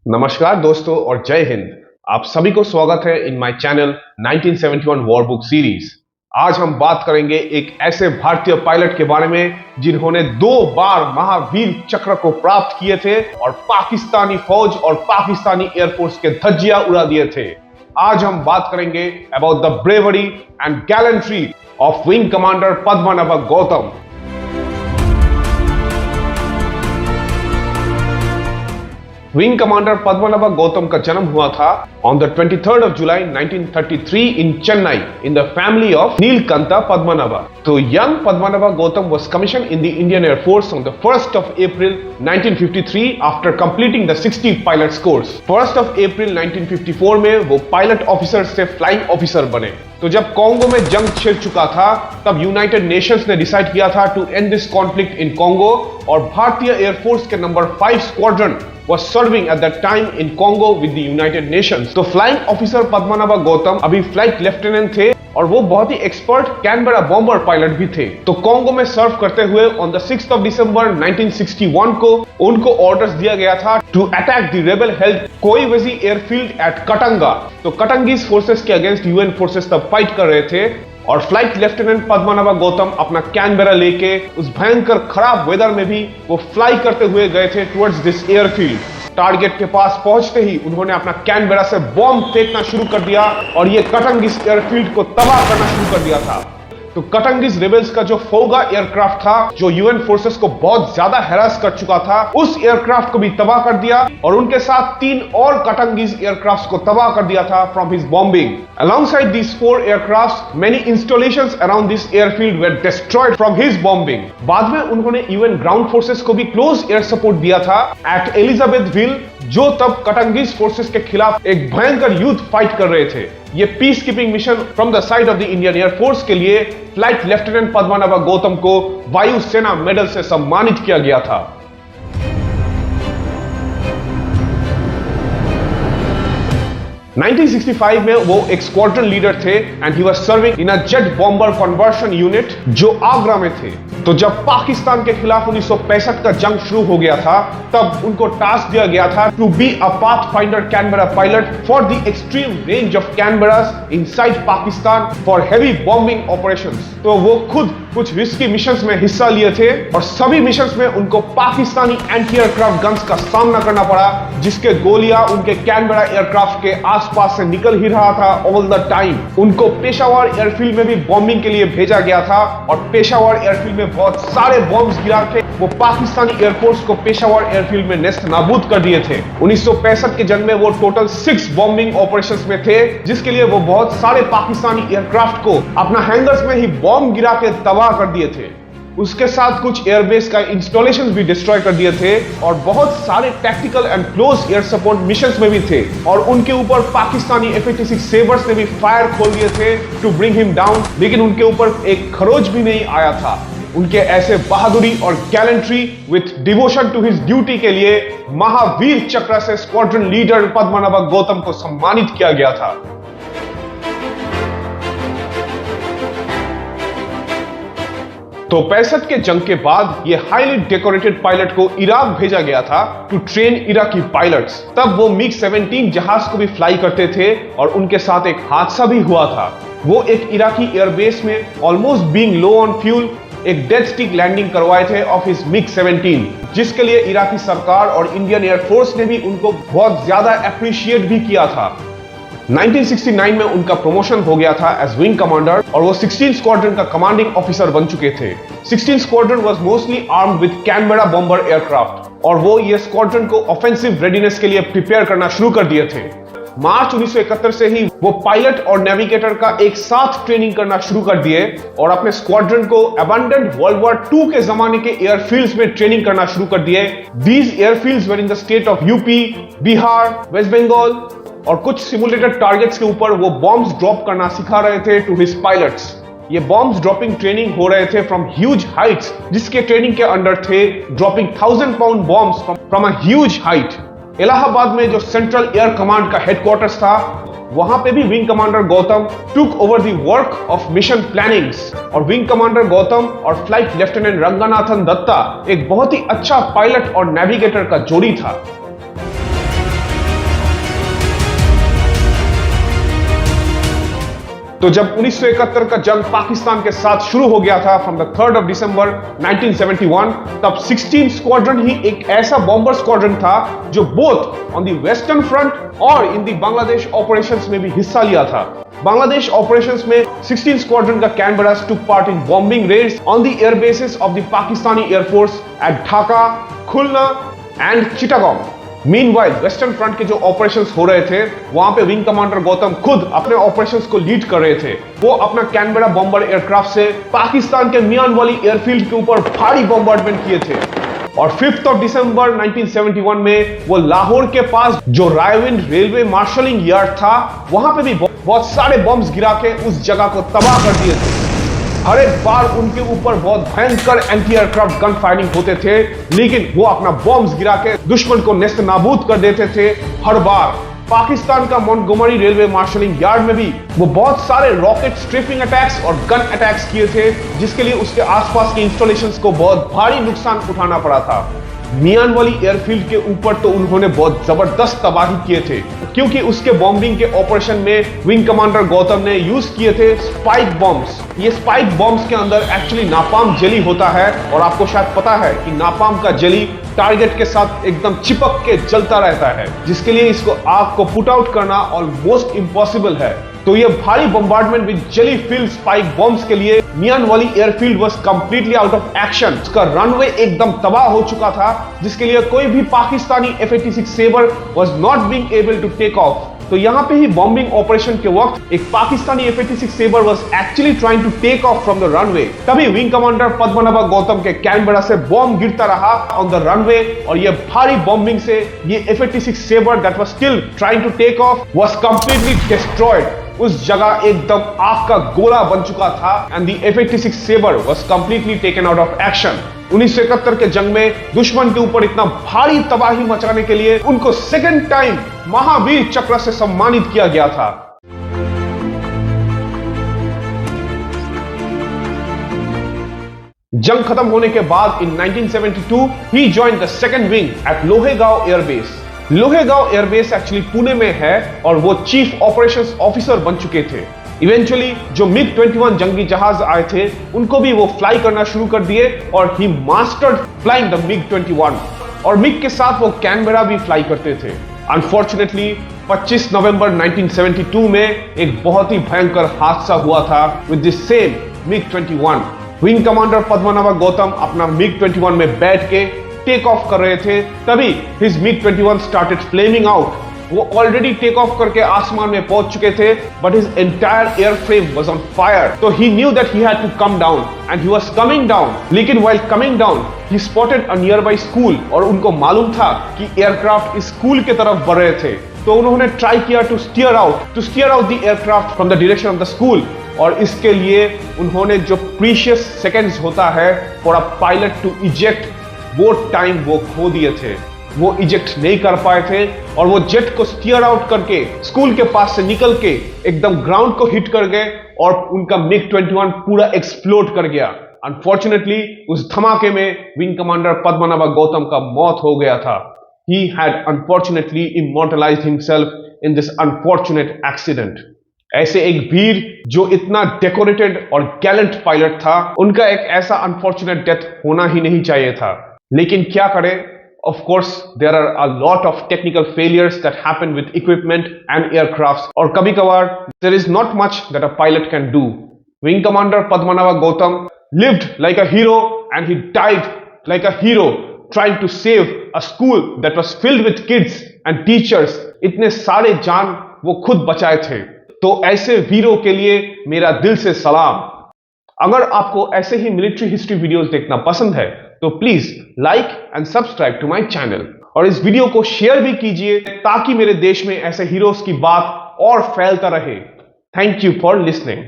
नमस्कार दोस्तों और जय हिंद। आप सभी को स्वागत है in my channel 1971 war book series. आज हम बात करेंगे एक ऐसे भारतीय पायलट के बारे में जिन्होंने 2 बार महावीर चक्र को प्राप्त किए थे और पाकिस्तानी फौज और पाकिस्तानी एयरफोर्स के धज्जियां उड़ा दिए थे। आज हम बात करेंगे about the bravery and gallantry of wing commander Padmanabha Gautam. Wing commander Padmanabha Gautam का जन्म हुआ था on the 23rd of July 1933 in Chennai in the family of Neelkanta Padmanabha. So young Padmanabha Gautam was commissioned in the Indian Air Force on the 1st of April 1953 after completing the 60 pilots course. 1st of April 1954 में वो pilot officer से flying officer बने। तो जब Congo में जंग छिड़ चुका था तब यूनाइटेड नेशंस ने डिसाइड किया था to end this conflict in Congo और भारतीय एयरफोर्स के number 5 squadron was serving at that time in Congo with the United Nations. तो फ्लाइंग ऑफिसर पद्मनाभ गौतम अभी फ्लाइट लेफ्टिनेंट थे और वो बहुत ही एक्सपर्ट कैनबेरा बॉम्बर पायलट भी थे। तो कॉन्गो में सर्व करते हुए on the 6th of December 1961 को उनको ऑर्डर्स दिया गया था to attack the rebel held Kolwezi airfield at Katanga. तो कटंगीज फोर्सेस के अगेंस्ट यूएन फोर्सेस तब फाइट कर रहे थे और फ्लाइट लेफ्टिनेंट पद्मनाभ गौतम अपना कैनबेरा लेके उस भयंकर खराब वेदर में भी वो फ्लाई करते हुए गए थे टुवर्ड्स दिस एयरफील्ड। टारगेट के पास पहुंचते ही उन्होंने अपना कैनबेरा से बॉम्ब फेंकना शुरू कर दिया और ये कटंगिस एयरफील्ड को तबाह करना शुरू कर दिया था। तो कटंगिस रेबल्स का जो फोगा एयरक्राफ्ट था जो यूएन फोर्सेस को बहुत ज्यादा हैरास कर चुका था उस एयरक्राफ्ट को भी तबाह कर दिया और उनके साथ 3 और कटंगिस एयरक्राफ्ट्स को तबाह कर दिया था from his bombing. Alongside these 4 aircrafts, many installations around this airfield were destroyed from his bombing. बाद में उन्होंने यूएन ग्राउंड फोर्सेस को भी क्लोज एयर सपोर्ट दिया था एट एलिजाबेथविल जो तब कटंगिस फोर्सेस के खिलाफ एक भयंकर युद्ध फाइट कर रहे थे। ये peace keeping mission from the side of the Indian air force के लिए फ्लाइट लेफ्टिनेंट पद्मनाभ गौतम को वायु सेना मेडल से सम्मानित किया गया था। 1965 में वो एक स्क्वाड्रन लीडर थे and he was serving in a jet bomber conversion unit जो आगरा में थे। तो जब पाकिस्तान के खिलाफ 1965 का जंग शुरू हो गया था तब उनको टास्क दिया गया था to be a pathfinder Canberra pilot for the extreme range of Canberras inside Pakistan for heavy bombing operations. तो वो खुद कुछ रिस्की मिशंस में हिस्सा लिए थे और सभी मिशंस में उनको पाकिस्तानी एंटी एयरक्राफ्ट गन्स का सामना करना पड़ा जिसके गोलियां उनके कैनबेरा एयरक्राफ्ट के आसपास से निकल ही रहा था ऑल द टाइम। उनको पेशावर एयरफील्ड में भी बॉम्बिंग के लिए भेजा गया था और पेशावर एयरफील्ड में बहुत सारे बॉम्ब्स गिरा के वो पाकिस्तानी एयरफोर्स को पेशावर एयरफील्ड में नेस्त नाबूद कर दिए थे। 1965 के जंग में वो टोटल 6 बॉम्बिंग ऑपरेशंस में थे जिसके लिए वो बहुत सारे पाकिस्तानी एयरक्राफ्ट को अपना हैंगर्स में ही बॉम्ब गिरा के तबाह कर दिए थे। उसके साथ कुछ एयरबेस का इंस्टॉलेशंस भी डिस्ट्रॉय कर दिए थे और बहुत सारे tactical and close air support missions में भी थे और उनके ऊपर पाकिस्तानी F-86 सेबर्स ने भी फायर खोल दिए थे टू ब्रिंग हिम डाउन, लेकिन उनके ऊपर एक खरोच भी नहीं आया था। उनके ऐसे बहादुरी और gallantry with devotion to his duty के लिए महावीर चक्र से स्क्वाड्रन लीडर पद्मनाभ गौतम को सम्मानित किया गया था। तो 65 के जंग के बाद ये हाईली डेकोरेटेड पायलट को इराक भेजा गया था टू ट्रेन इराकी पायलट्स। तब वो मिग 17 जहाज को भी फ्लाई करते थे और उनके साथ एक हादसा भी हुआ था। वो एक इराकी एयरबेस में almost being low on fuel एक डेड स्टिक लैंडिंग करवाए थे ऑफ हिज मिग 17 जिसके लिए इराकी सरकार और इंडियन एयरफोर्स ने भी उनको बहुत ज्यादा अप्रिशिएट भी किया था। 1969 में उनका प्रमोशन हो गया था एज विंग कमांडर और वो 16 स्क्वाड्रन का कमांडिंग ऑफिसर बन चुके थे। 16 squadron was mostly armed with Canberra bomber aircraft और वो ये स्क्वाड्रन को ऑफेंसिव रेडीनेस के लिए प्रिपेयर करना शुरू कर दिए थे। मार्च 1971 से ही वो पायलट और नेविगेटर का एक साथ ट्रेनिंग करना शुरू कर दिए और अपने स्क्वाड्रन को अबंडेंट वर्ल्ड वॉर 2 के जमाने के एयरफील्ड्स में ट्रेनिंग करना शुरू कर दिए। These airfields were in the state of UP, Bihar, West Bengal और कुछ सिमुलेटेड टारगेट्स के ऊपर वो बॉम्ब्स ड्रॉप करना सिखा रहे थे टू हिज पायलट्स। ये बॉम्ब्स ड्रॉपिंग ट्रेनिंग हो रहे थे फ्रॉम ह्यूज हाइट्स जिसके ट्रेनिंग के अंडर थे dropping 1000 pound bombs from a huge height. Allahabad में जो सेंट्रल एयर कमांड का हेडक्वार्टर्स था वहां पे भी wing commander Gautam took over the work of mission plannings और विंग कमांडर गौतम और फ्लाइट लेफ्टिनेंट रंगनाथन दत्ता एक बहुत ही अच्छा पायलट और नेविगेटर का जोड़ी था। तो जब 1971 का जंग पाकिस्तान के साथ शुरू हो गया था from the 3rd of December 1971, तब 16 स्क्वाड्रन ही एक ऐसा बॉम्बर स्क्वाड्रन था जो both on the western front और इन द बांग्लादेश ऑपरेशंस में भी हिस्सा लिया था। बांग्लादेश ऑपरेशंस में 16 स्क्वाड्रन का Canberras took part in bombing raids on the air bases of the Pakistani air force at Dhaka, Khulna and Chittagong. Meanwhile western front के जो ऑपरेशंस हो रहे थे वहां पे विंग कमांडर गौतम खुद अपने ऑपरेशंस को लीड कर रहे थे। वो अपना कैनबेरा बॉम्बर एयरक्राफ्ट से पाकिस्तान के मियानवाली एयरफील्ड के ऊपर भारी बॉम्बार्डमेंट किए थे और 5 ऑफ दिसंबर 1971 में वो लाहौर के पास जो रायविंड रेलवे मार्शलिंग यार्ड था वहां पे भी बहुत सारे बॉम्ब्स गिरा के उस जगह को तबाह कर दिए थे। हर एक बार उनके ऊपर बहुत भयंकर एंटी एयरक्राफ्ट गन फायरिंग होते थे, लेकिन वो अपना बॉम्ब्स गिरा के दुश्मन को नेस्त नाबूद कर देते थे। हर बार पाकिस्तान का मोंटगोमरी रेलवे मार्शलिंग यार्ड में भी वो बहुत सारे रॉकेट स्ट्रेफिंग अटैक्स और गन अटैक्स किए थे, जिसके लिए उसके आसपास के इंस्टॉलेशंस को बहुत भारी नुकसान उठाना पड़ा था। मियानवाली एयरफील्ड के ऊपर तो उन्होंने बहुत जबरदस्त तबाही किए थे, क्योंकि उसके बॉम्बिंग के ऑपरेशन में विंग कमांडर गौतम ने यूज किए थे स्पाइक बॉम्ब्स। ये स्पाइक बॉम्ब्स के अंदर एक्चुअली नापाम जेली होता है और आपको शायद पता है कि नापाम का जेली टारगेट के साथ एकदम चिपक के जलता रहता है, जिसके लिए इसको आग को पुट आउट करना ऑलमोस्ट इम्पॉसिबल है। तो ये भारी bombardment with jelly filled spike bombs के लिए Mianwali airfield was completely out of action. उसका रनवे एकदम तबाह हो चुका था, जिसके लिए कोई भी Pakistani F-86 sabre was not being able to take off. तो यहां पे ही बॉम्बिंग ऑपरेशन के वक्त एक Pakistani F-86 sabre was actually trying to take off from the runway. तभी विंग कमांडर पद्मनाभा गौतम के कैनबेरा से बॉम्ब गिरता रहा ऑन द रनवे और ये भारी बॉम्बिंग से ये F-86 sabre that was still trying to take off was completely destroyed. उस जगह एकदम आग का गोला बन चुका था and the F-86 sabre was completely taken out of action. 1971 के जंग में दुश्मन के ऊपर इतना भारी तबाही मचाने के लिए उनको सेकंड टाइम महावीर चक्र से सम्मानित किया गया था। जंग खत्म होने के बाद in 1972 he joined the second wing at Lohegaon airbase. Lohegaon airbase actually Pune में है और वो चीफ ऑपरेशंस ऑफिसर बन चुके थे। इवेंचुअली जो MiG-21 जंगी जहाज आए थे उनको भी वो फ्लाई करना शुरू कर दिए और ही मास्टर्ड फ्लाइंग द MiG-21 और MiG के साथ वो कैनबेरा भी फ्लाई करते थे। अनफॉर्चुनेटली 25 नवंबर 1972 में एक बहुत ही भयंकर हादसा हुआ था with this same MiG-21। Wing commander Padmanabha Gautam अपना MiG-21 में बैठ के टेक ऑफ कर रहे थे, तभी his MiG-21 started flaming out. वो ऑलरेडी टेक ऑफ करके आसमान में पहुंच चुके थे, but his entire airframe was on fire. तो he knew that he had to come down and he was coming down. लेकिन while coming down he spotted a nearby school और उनको मालूम था कि एयरक्राफ्ट इस स्कूल की तरफ बढ़ रहे थे। तो उन्होंने ट्राई किया to steer out the aircraft from the direction of the school और इसके लिए उन्होंने जो प्रीशियस सेकेंड्स होता है for a pilot to eject, वो टाइम वो खो दिए थे। वो इजेक्ट नहीं कर पाए थे और वो जेट को स्टीयर आउट करके स्कूल के पास से निकल के एकदम ग्राउंड को हिट कर गए और उनका MiG-21 पूरा एक्सप्लोड कर गया। अनफॉर्चुनेटली उस धमाके में विंग कमांडर पद्मनाभा गौतम का मौत हो गया था। He had unfortunately immortalized himself in this unfortunate accident. ऐसे एक वीर जो इतना डेकोरेटेड और गैलेंट पायलट था, उनका एक ऐसा अनफॉर्चुनेट डेथ होना ही नहीं चाहिए था। लेकिन क्या करें, of course there are a lot of technical failures that happen with equipment and aircrafts और कभी कभार there is not much that a pilot can do. Wing Commander Padmanabha Gautam lived like a hero and he died like a hero trying to save a school that was filled with kids and teachers. इतने सारे जान वो खुद बचाए थे। तो ऐसे वीरों के लिए मेरा दिल से सलाम। अगर आपको ऐसे ही मिलिट्री हिस्ट्री वीडियोस देखना पसंद है तो please like and subscribe to my channel और इस वीडियो को शेयर भी कीजिए ताकि मेरे देश में ऐसे हीरोज की बात और फैलता रहे। Thank you for listening.